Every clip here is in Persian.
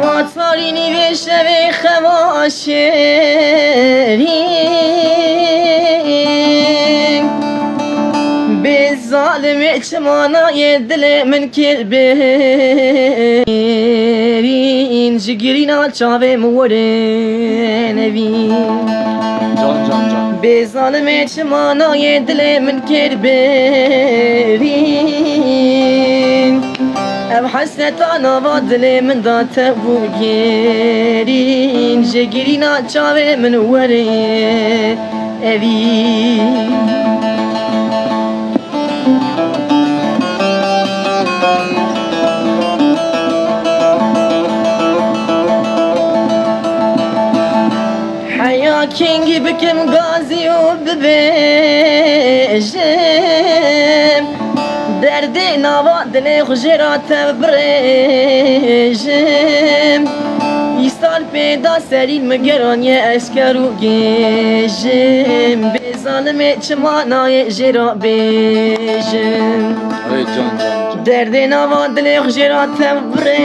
واتارینی به شب خواشرین به ظالم چمانای دل من کربرین جگرینا چاوه موره نوین به ظالم چمانای دل من کربرین اب حسرتانا و دل من دا تبو گرین جگرینا چاوه من وره اوین حیا کنگی بکم گازی و ببیجم درد نوا دل خوشی را تبرجم ای سال پیدا سرین مگرانی اشکر و گیجم به ظالم چمانای جرا بیجم درد نوا دل خوشی را تبرجم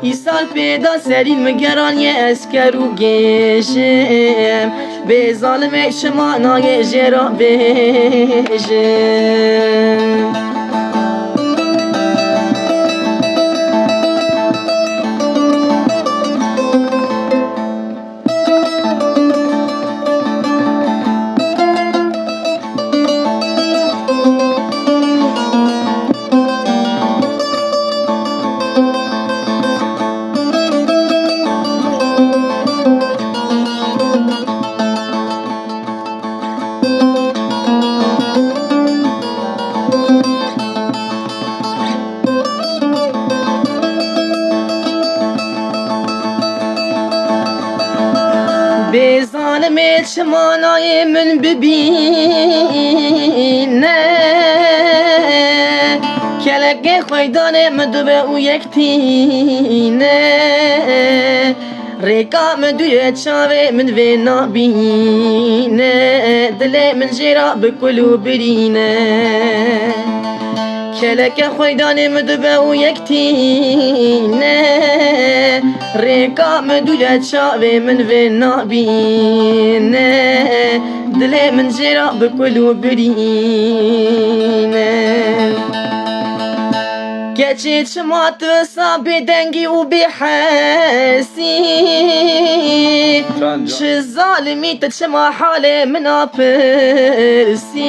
ای سال پیدا سرین مگرانی اشکر و گیجم به ظالم چمانای جرا بیجم به ظالم چمانای من ببینه کلک خویدان من دو به او یکتینه ریکا من دوی چاوه من و نابینه دل من جرا بکلو برینه کلک خویدان من دو به او یکتینه ریکا من دوی چاوه من و نابینه دل من جرا بکلو برینه گچه چمات وسا بدنگی و بحسی چه ظالمی تا چما حال منا پرسی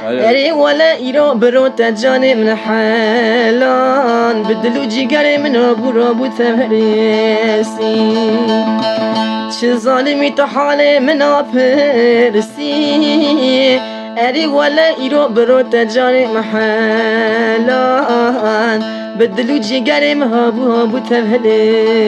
اری ولا ایرو برو تا جان من حالان بدلو جگر من ابو رابو تفرسی چه ظالمی تا حال منا پرسی اری ولا ایرو برو تجار محلان بدلو جگرم هابو تفلسی